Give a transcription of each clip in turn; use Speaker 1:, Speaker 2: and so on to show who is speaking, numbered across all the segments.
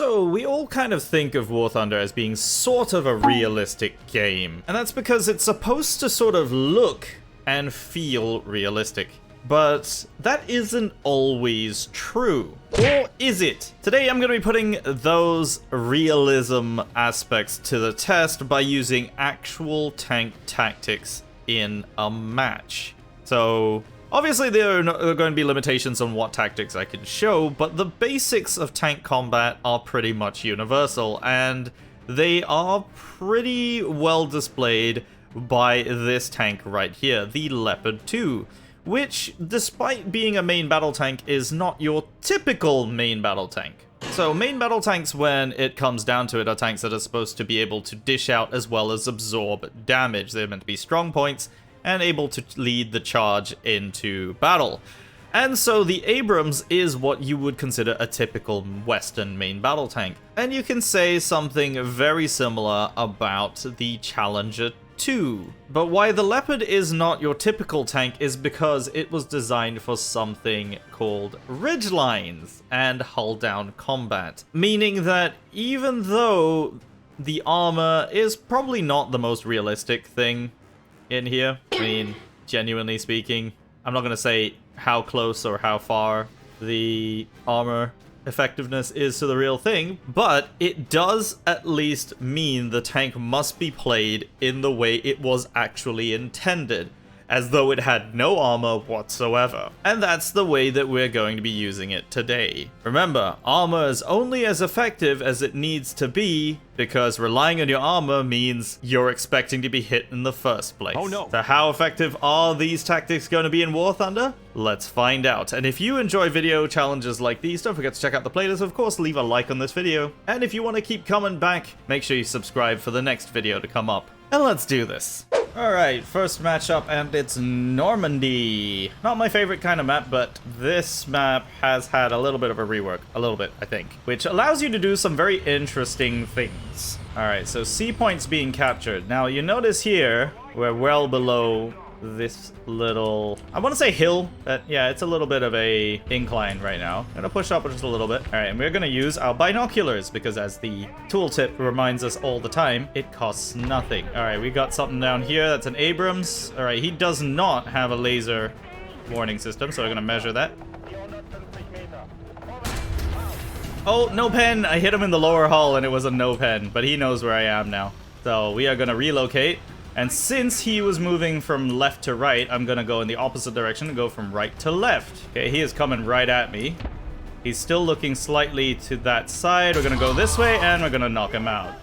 Speaker 1: So, we all kind of think of War Thunder as being sort of a realistic game, and that's because it's supposed to sort of look and feel realistic. But that isn't always true. Or is it? Today I'm going to be putting those realism aspects to the test by using actual tank tactics in a match. So, obviously there are going to be limitations on what tactics I can show, but the basics of tank combat are pretty much universal, and they are pretty well displayed by this tank right here, the Leopard 2. Which, despite being a main battle tank, is not your typical main battle tank. So main battle tanks, when it comes down to it, are tanks that are supposed to be able to dish out as well as absorb damage. They're meant to be strong points and able to lead the charge into battle. And so the Abrams is what you would consider a typical Western main battle tank. And you can say something very similar about the Challenger 2. But why the Leopard is not your typical tank is because it was designed for something called ridgelines and hull down combat. Meaning that even though the armor is probably not the most realistic thing in here, I mean, genuinely speaking, I'm not going to say how close or how far the armor effectiveness is to the real thing, but it does at least mean the tank must be played in the way it was actually intended, as though it had no armor whatsoever. And that's the way that we're going to be using it today. Remember, armor is only as effective as it needs to be, because relying on your armor means you're expecting to be hit in the first place. Oh no. So how effective are these tactics going to be in War Thunder? Let's find out. And if you enjoy video challenges like these, don't forget to check out the playlist. Of course, leave a like on this video. And if you want to keep coming back, make sure you subscribe for the next video to come up. And let's do this. Alright, first matchup, and it's Normandy. Not my favorite kind of map, but this map has had a little bit of a rework. A little bit, I think. Which allows you to do some very interesting things. Alright, so C point's being captured. Now, you notice here, we're well below this little, I want to say hill, but yeah, it's a little bit of a incline right now. I'm gonna push up just a little bit. All right, and we're gonna use our binoculars because, as the tooltip reminds us all the time, it costs nothing. All right, we got something down here. That's an Abrams. All right, he does not have a laser warning system, so we're gonna measure that. Oh, no pen. I hit him in the lower hull and it was a no pen, but he knows where I am now. So we are gonna relocate. And since he was moving from left to right, I'm gonna go in the opposite direction and go from right to left. Okay, he is coming right at me. He's still looking slightly to that side. We're gonna go this way, and we're gonna knock him out.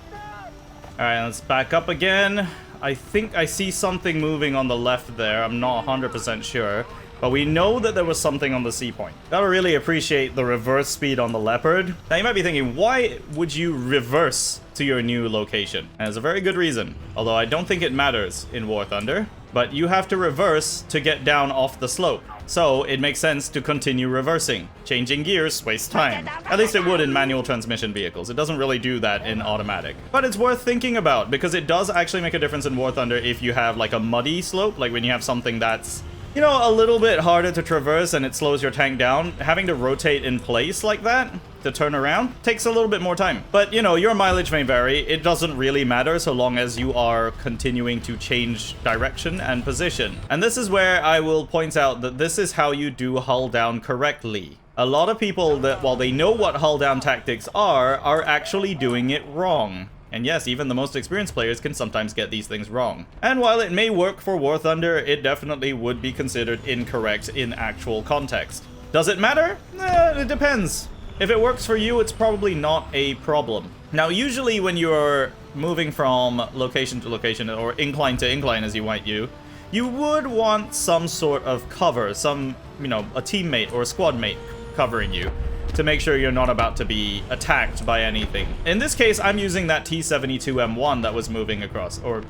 Speaker 1: Alright, let's back up again. I think I see something moving on the left there. I'm not 100% sure. But we know that there was something on the C point. Gotta really appreciate the reverse speed on the Leopard. Now you might be thinking, why would you reverse to your new location? And there's a very good reason. Although I don't think it matters in War Thunder. But you have to reverse to get down off the slope. So it makes sense to continue reversing. Changing gears wastes time. At least it would in manual transmission vehicles. It doesn't really do that in automatic. But it's worth thinking about, because it does actually make a difference in War Thunder if you have like a muddy slope. Like when you have something that's, you know, a little bit harder to traverse and it slows your tank down. Having to rotate in place like that to turn around takes a little bit more time. But, you know, your mileage may vary. It doesn't really matter so long as you are continuing to change direction and position. And this is where I will point out that this is how you do hull down correctly. A lot of people that, while they know what hull down tactics are actually doing it wrong. And yes, even the most experienced players can sometimes get these things wrong. And while it may work for War Thunder, it definitely would be considered incorrect in actual context. Does it matter? It depends. If it works for you, it's probably not a problem. Now, usually when you're moving from location to location, or incline to incline as you might you would want some sort of cover, some, you know, a teammate or a squad mate covering you, to make sure you're not about to be attacked by anything. In this case, I'm using that T-72 M1 that was moving across, or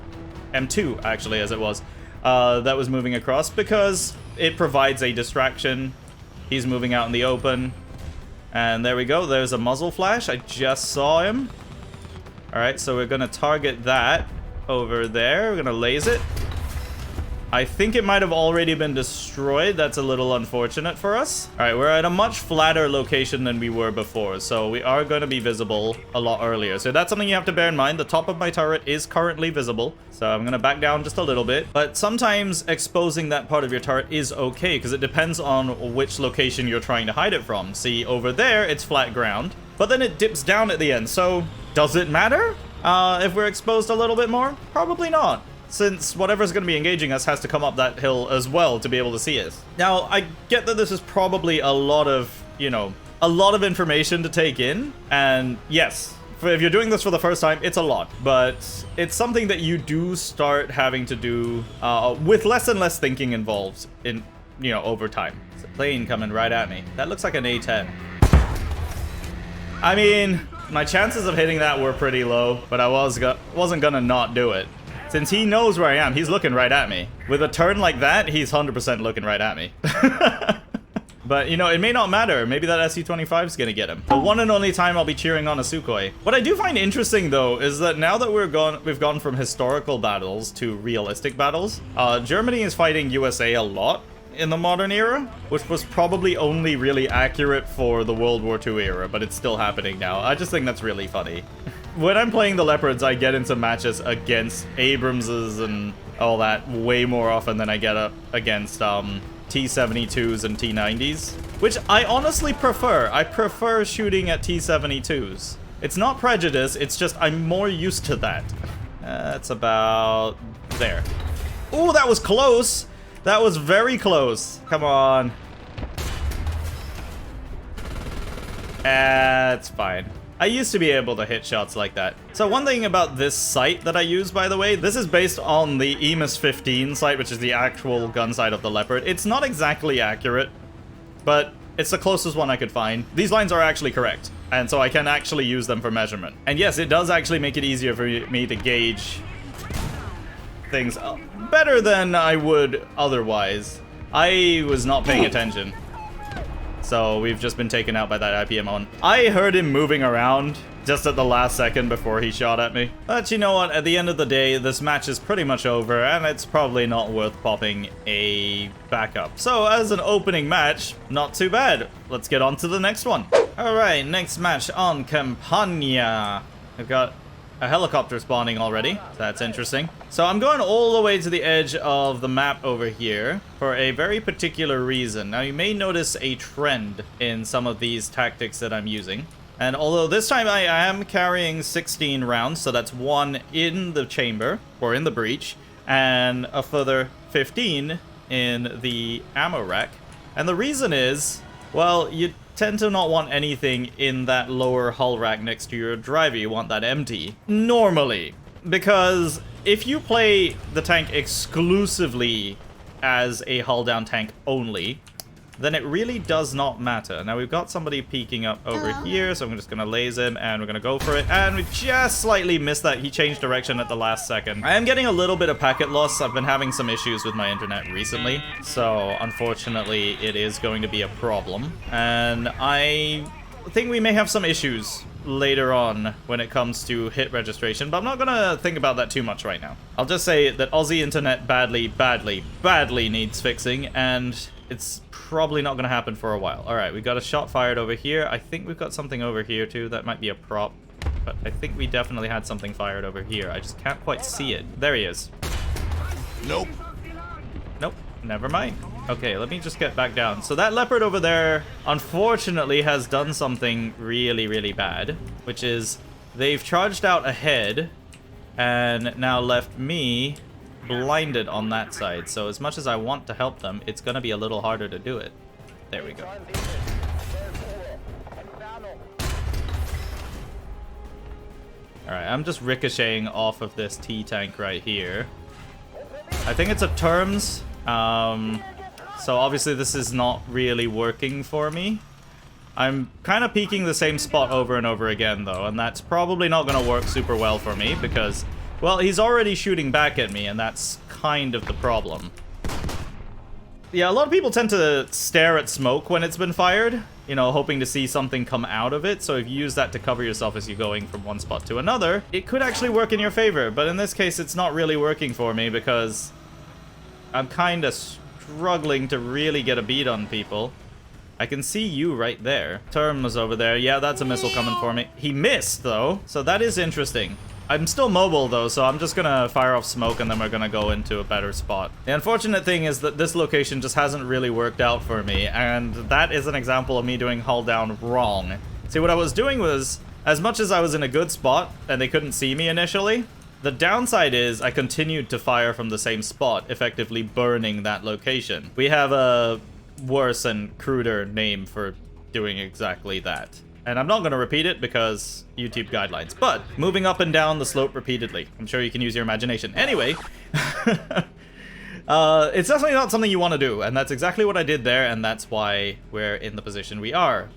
Speaker 1: M2 actually, as it was, that was moving across, because it provides a distraction. He's moving out in the open, and there we go. There's a muzzle flash. I just saw him. All right, so we're gonna target that over there. We're gonna laze it. I think it might have already been destroyed. That's a little unfortunate for us. All right, we're at a much flatter location than we were before, so we are going to be visible a lot earlier. So that's something you have to bear in mind. The top of my turret is currently visible, so I'm going to back down just a little bit. But sometimes exposing that part of your turret is okay, because it depends on which location you're trying to hide it from. See, over there, it's flat ground, but then it dips down at the end. So does it matter if we're exposed a little bit more? Probably not, since whatever's going to be engaging us has to come up that hill as well to be able to see us. Now, I get that this is probably a lot of, you know, a lot of information to take in, and yes, if you're doing this for the first time, it's a lot, but it's something that you do start having to do with less and less thinking involved in, you know, over time. It's a plane coming right at me. That looks like an A-10. I mean, my chances of hitting that were pretty low, but I wasn't gonna not do it. Since he knows where I am, he's looking right at me. With a turn like that, he's 100% looking right at me. But, you know, it may not matter. Maybe that SU-25 is gonna get him. The one and only time I'll be cheering on a Sukhoi. What I do find interesting, though, is that now that we've gone from historical battles to realistic battles, Germany is fighting USA a lot in the modern era, which was probably only really accurate for the World War II era, but it's still happening now. I just think that's really funny. When I'm playing the Leopards, I get into matches against Abramses and all that way more often than I get up against T-72s and T-90s, which I honestly prefer. I prefer shooting at T-72s. It's not prejudice, it's just I'm more used to that. That's about there. Oh, that was close! That was very close. Come on. It's fine. I used to be able to hit shots like that. So one thing about this sight that I use, by the way, this is based on the EMIS 15 sight, which is the actual gun sight of the Leopard. It's not exactly accurate, but it's the closest one I could find. These lines are actually correct, and so I can actually use them for measurement. And yes, it does actually make it easier for me to gauge things better than I would otherwise. I was not paying attention. So we've just been taken out by that IPM on. I heard him moving around just at the last second before he shot at me. But you know what? At the end of the day, this match is pretty much over, and it's probably not worth popping a backup. So as an opening match, not too bad. Let's get on to the next one. All right, next match on Campania. I've got a helicopter spawning already. That's interesting. So I'm going all the way to the edge of the map over here for a very particular reason. Now you may notice a trend in some of these tactics that I'm using. And although this time I am carrying 16 rounds, so that's 1 in the chamber, or in the breach, and a further 15 in the ammo rack. And the reason is, well, you tend to not want anything in that lower hull rack next to your driver. You want that empty. Normally. Because if you play the tank exclusively as a hull down tank only, then it really does not matter. Now we've got somebody peeking up over here, so I'm just gonna laser him and we're gonna go for it. And we just slightly missed that. He changed direction at the last second. I am getting a little bit of packet loss. I've been having some issues with my internet recently, so unfortunately it is going to be a problem. And I think we may have some issues later on when it comes to hit registration, but I'm not gonna think about that too much right now. I'll just say that Aussie internet badly needs fixing, and it's probably not gonna happen for a while. Alright, we got a shot fired over here. I think we've got something over here too. That might be a prop, but I think we definitely had something fired over here. I just can't quite see it. There he is.
Speaker 2: Nope.
Speaker 1: Nope. Never mind. Okay, let me just get back down. So that Leopard over there, unfortunately, has done something really bad, which is they've charged out ahead and now left me blinded on that side. So as much as I want to help them, it's going to be a little harder to do it. There we go. Alright, I'm just ricocheting off of this T-tank right here. I think it's a terms. So obviously this is not really working for me. I'm kind of peeking the same spot over and over again though, and that's probably not going to work super well for me because, well, he's already shooting back at me, and that's kind of the problem. Yeah, a lot of people tend to stare at smoke when it's been fired, you know, hoping to see something come out of it. So if you use that to cover yourself as you're going from one spot to another, it could actually work in your favor. But in this case, it's not really working for me because I'm kind of struggling to really get a beat on people. I can see you right there. Term was over there. Yeah, that's a missile coming for me. He missed, though, so that is interesting. I'm still mobile, though, so I'm just gonna fire off smoke and then we're gonna go into a better spot. The unfortunate thing is that this location just hasn't really worked out for me, and that is an example of me doing hull down wrong. See, what I was doing was, as much as I was in a good spot and they couldn't see me initially, the downside is I continued to fire from the same spot, effectively burning that location. We have a worse and cruder name for doing exactly that. And I'm not going to repeat it because YouTube guidelines. But moving up and down the slope repeatedly. I'm sure you can use your imagination. Anyway, it's definitely not something you want to do. And that's exactly what I did there. And that's why we're in the position we are.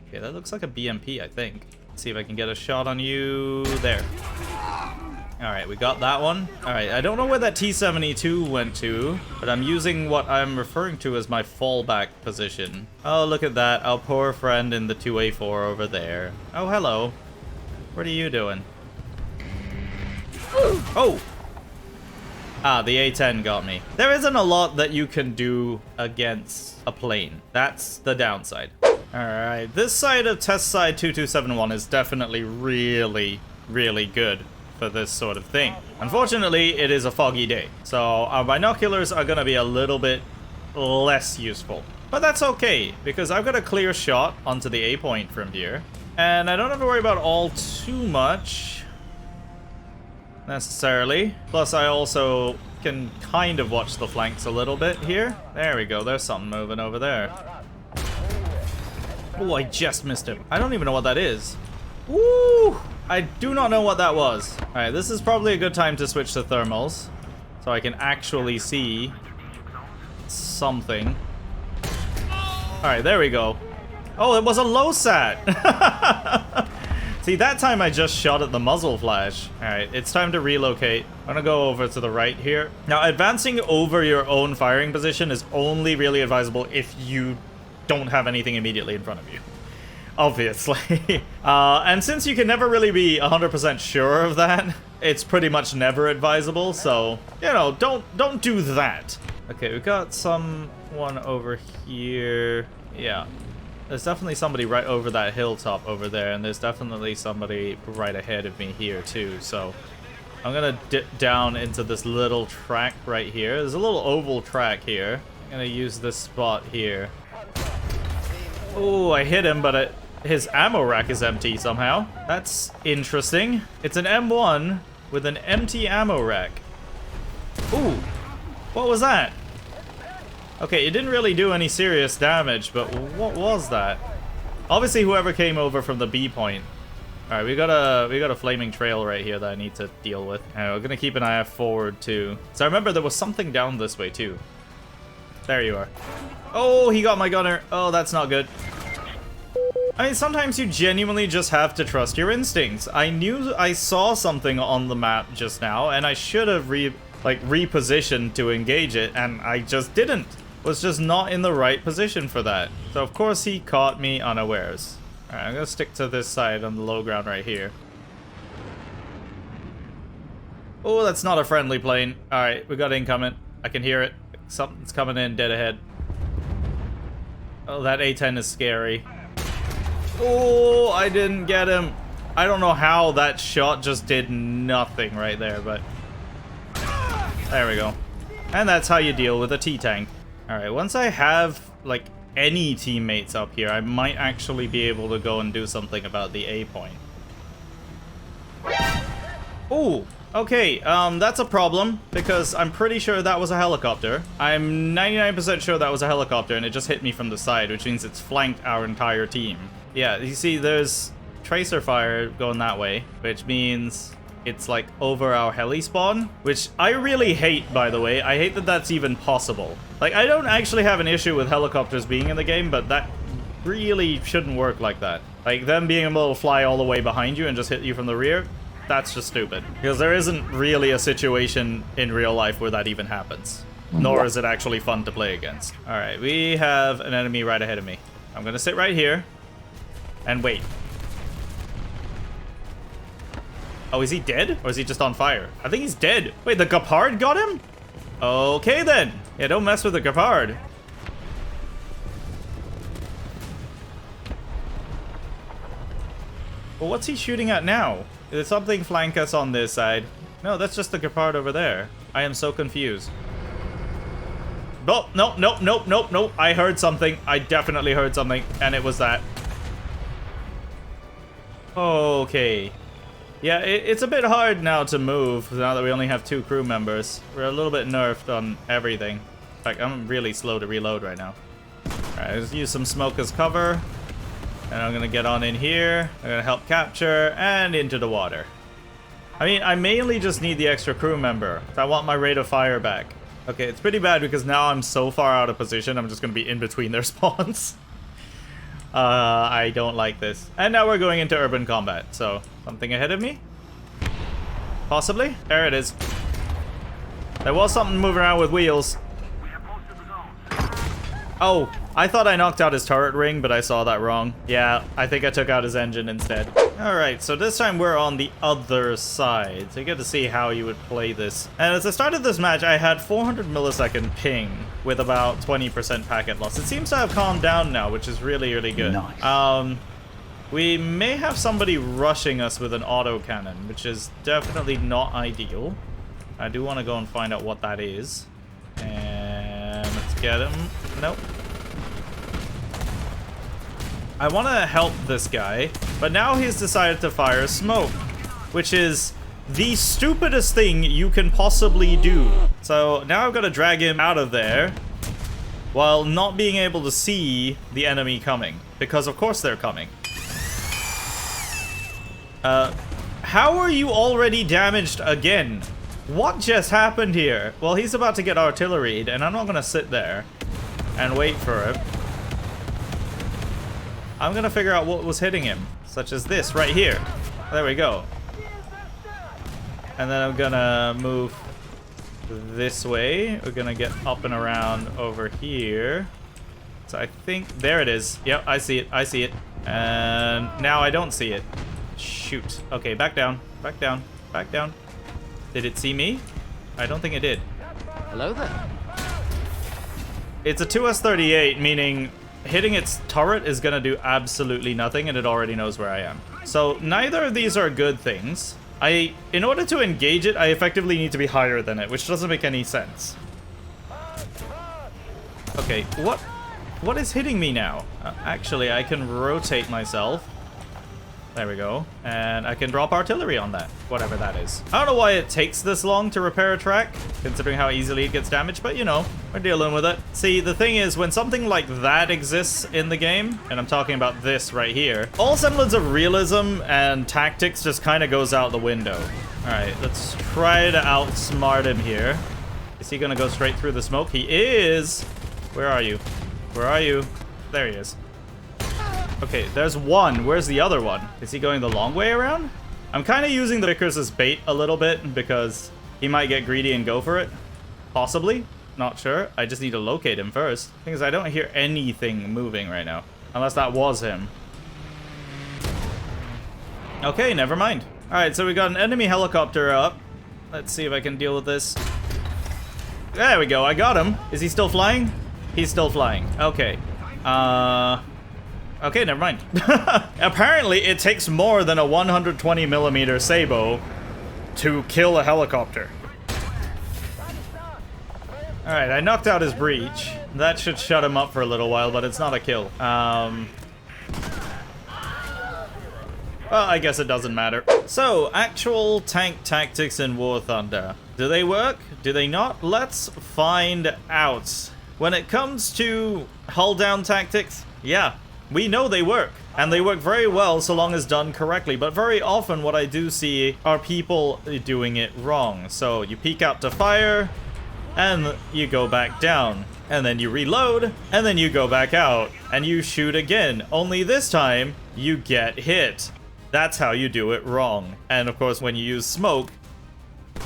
Speaker 1: Okay, that looks like a BMP, I think. Let's see if I can get a shot on you. There. Alright, we got that one. Alright, I don't know where that T-72 went to, but I'm using what I'm referring to as my fallback position. Oh, look at that. Our poor friend in the 2A4 over there. Oh, hello. What are you doing? Oh! Ah, the A-10 got me. There isn't a lot that you can do against a plane. That's the downside. Alright, this side of test side 2271 is definitely really, really good for this sort of thing. Unfortunately, it is a foggy day, so our binoculars are going to be a little bit less useful. But that's okay, because I've got a clear shot onto the A point from here, and I don't have to worry about all too much, necessarily. Plus, I also can kind of watch the flanks a little bit here. There we go, there's something moving over there. Oh, I just missed him. I don't even know what that is. Woo! I do not know what that was. Alright, this is probably a good time to switch to thermals, so I can actually see something. Alright, there we go. Oh, it was a low sat! See, that time I just shot at the muzzle flash. Alright, it's time to relocate. I'm gonna go over to the right here. Now, advancing over your own firing position is only really advisable if you don't have anything immediately in front of you. Obviously. And since you can never really be 100% sure of that, it's pretty much never advisable, so, you know, don't do that. Okay, we've got someone over here. Yeah. There's definitely somebody right over that hilltop over there, and there's definitely somebody right ahead of me here, too, so I'm gonna dip down into this little track right here. There's a little oval track here. I'm gonna use this spot here. Oh, I hit him, but his ammo rack is empty somehow. That's interesting. It's an M1 with an empty ammo rack. Ooh, what was that? Okay, it didn't really do any serious damage, but what was that? Obviously, whoever came over from the B point. All right, we got a flaming trail right here that I need to deal with. And we're gonna keep an eye out forward too. So I remember there was something down this way too. There you are. Oh, he got my gunner. Oh, that's not good. I mean, sometimes you genuinely just have to trust your instincts. I knew I saw something on the map just now, and I should have repositioned to engage it, and I just didn't. Was just not in the right position for that. So of course he caught me unawares. Alright, I'm gonna stick to this side on the low ground right here. Oh, that's not a friendly plane. Alright, we got incoming. I can hear it. Something's coming in dead ahead. Oh, that A-10 is scary. Oh, I didn't get him. I don't know how that shot just did nothing right there, but there we go. And that's how you deal with a T-tank. Alright, once I have, like, any teammates up here, I might actually be able to go and do something about the A point. Ooh, okay, that's a problem, because I'm pretty sure that was a helicopter. I'm 99% sure that was a helicopter, and it just hit me from the side, which means it's flanked our entire team. Yeah, you see, there's tracer fire going that way, which means it's, like, over our heli spawn, which I really hate, by the way. I hate that that's even possible. Like, I don't actually have an issue with helicopters being in the game, but that really shouldn't work like that. Like, them being able to fly all the way behind you and just hit you from the rear, that's just stupid. Because there isn't really a situation in real life where that even happens. Nor is it actually fun to play against. Alright, we have an enemy right ahead of me. I'm gonna sit right here and wait. Oh, is he dead? Or is he just on fire? I think he's dead. Wait, the Gepard got him? Okay then. Yeah, don't mess with the Gepard. Well, what's he shooting at now? Did something flank us on this side? No, that's just the Gepard over there. I am so confused. Oh, nope. I heard something. I definitely heard something, and it was that. Okay. Yeah, it's a bit hard now to move, now that we only have 2 crew members. We're a little bit nerfed on everything. In fact, I'm really slow to reload right now. Alright, let's use some smoke as cover. And I'm gonna get on in here. I'm gonna help capture, and into the water. I mean, I mainly just need the extra crew member. I want my rate of fire back. Okay, it's pretty bad because now I'm so far out of position, I'm just gonna be in between their spawns. I don't like this. And now we're going into urban combat, so something ahead of me? Possibly? There it is. There was something moving around with wheels. Oh, I thought I knocked out his turret ring, but I saw that wrong. Yeah, I think I took out his engine instead. Alright, so this time we're on the other side. So you get to see how you would play this. And as I started this match, I had 400 millisecond ping with about 20% packet loss. It seems to have calmed down now, which is really, really good. Nice. We may have somebody rushing us with an autocannon, which is definitely not ideal. I do want to go and find out what that is. And let's get him. Nope. I want to help this guy, but now he's decided to fire smoke, which is the stupidest thing you can possibly do. So now I've got to drag him out of there while not being able to see the enemy coming, because of course they're coming. How are you already damaged again? What just happened here? Well, he's about to get artilleried, and I'm not going to sit there and wait for him. I'm going to figure out what was hitting him, such as this right here. There we go. And then I'm going to move this way. We're going to get up and around over here. So I think, there it is. Yep, I see it. I see it. And now I don't see it. Shoot. Okay, back down. Back down. Back down. Did it see me? I don't think it did.
Speaker 2: Hello there.
Speaker 1: It's a 2S38, meaning hitting its turret is gonna do absolutely nothing, and it already knows where I am. So neither of these are good things. In order to engage it, I effectively need to be higher than it, which doesn't make any sense. Okay, what is hitting me now? Actually, I can rotate myself. There we go. And I can drop artillery on that, whatever that is. I don't know why it takes this long to repair a track, considering how easily it gets damaged, but you know, we're dealing with it. See, the thing is, when something like that exists in the game, and I'm talking about this right here, all semblance of realism and tactics just kind of goes out the window. Alright, let's try to outsmart him here. Is he gonna go straight through the smoke? He is! Where are you? Where are you? There he is. Okay, there's one. Where's the other one? Is he going the long way around? I'm kind of using the Vickers as bait a little bit because he might get greedy and go for it. Possibly. Not sure. I just need to locate him first. Thing is, I don't hear anything moving right now. Unless that was him. Okay, never mind. Alright, so we got an enemy helicopter up. Let's see if I can deal with this. There we go. I got him. Is he still flying? He's still flying. Okay. Okay, never mind. Apparently, it takes more than a 120mm Sabo to kill a helicopter. Alright, I knocked out his breach. That should shut him up for a little while, but it's not a kill. Well, I guess it doesn't matter. So, actual tank tactics in War Thunder. Do they work? Do they not? Let's find out. When it comes to hull down tactics, yeah. We know they work, and they work very well so long as done correctly, but very often what I do see are people doing it wrong. So you peek out to fire, and you go back down, and then you reload, and then you go back out, and you shoot again, only this time you get hit. That's how you do it wrong. And of course, when you use smoke,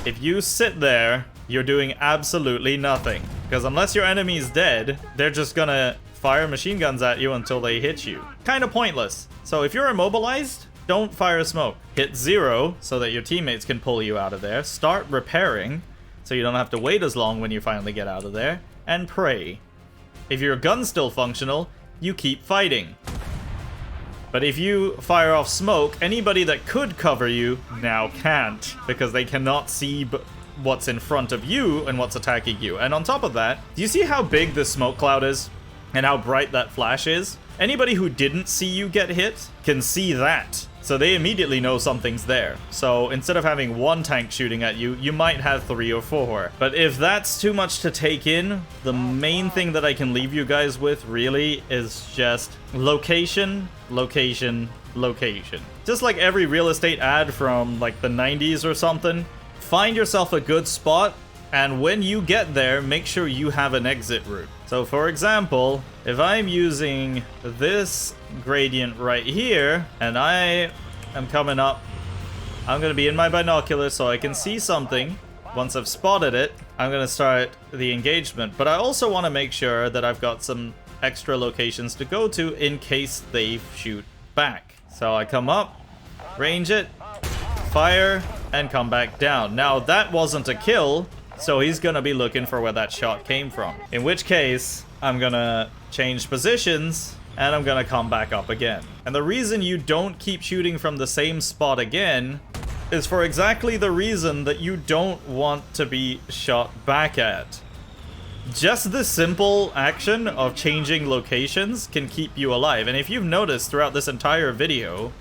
Speaker 1: if you sit there, you're doing absolutely nothing, because unless your enemy's dead, they're just gonna fire machine guns at you until they hit you. Kind of pointless. So if you're immobilized, don't fire smoke. Hit 0 so that your teammates can pull you out of there. Start repairing. so you don't have to wait as long when you finally get out of there, and pray. If your gun's still functional, you keep fighting. But if you fire off smoke, anybody that could cover you now can't, because they cannot see what's in front of you and what's attacking you. And on top of that, do you see how big the smoke cloud is? And how bright that flash is? Anybody who didn't see you get hit can see that. So they immediately know something's there. So instead of having one tank shooting at you, you might have 3 or 4. But if that's too much to take in, the main thing that I can leave you guys with really is just location, location, location. Just like every real estate ad from like the 90s or something, find yourself a good spot, and when you get there, make sure you have an exit route. So for example, if I'm using this gradient right here, and I am coming up, I'm going to be in my binoculars so I can see something. Once I've spotted it, I'm going to start the engagement. But I also want to make sure that I've got some extra locations to go to in case they shoot back. So I come up, range it, fire, and come back down. Now that wasn't a kill, so he's gonna be looking for where that shot came from. In which case, I'm gonna change positions, and I'm gonna come back up again. And the reason you don't keep shooting from the same spot again is for exactly the reason that you don't want to be shot back at. Just the simple action of changing locations can keep you alive. And if you've noticed throughout this entire video,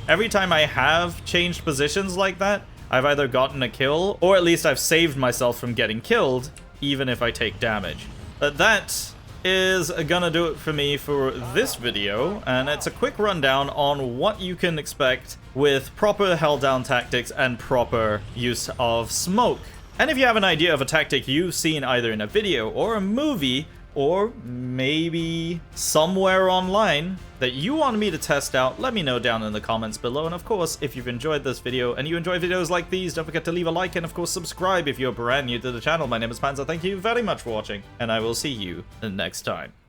Speaker 1: every time I have changed positions like that, I've either gotten a kill, or at least I've saved myself from getting killed, even if I take damage. But that is gonna do it for me for this video, and it's a quick rundown on what you can expect with proper held down tactics and proper use of smoke. And if you have an idea of a tactic you've seen either in a video or a movie, or maybe somewhere online that you want me to test out, let me know down in the comments below. And of course, if you've enjoyed this video and you enjoy videos like these, don't forget to leave a like and of course subscribe if you're brand new to the channel. My name is Panzer, thank you very much for watching, and I will see you next time.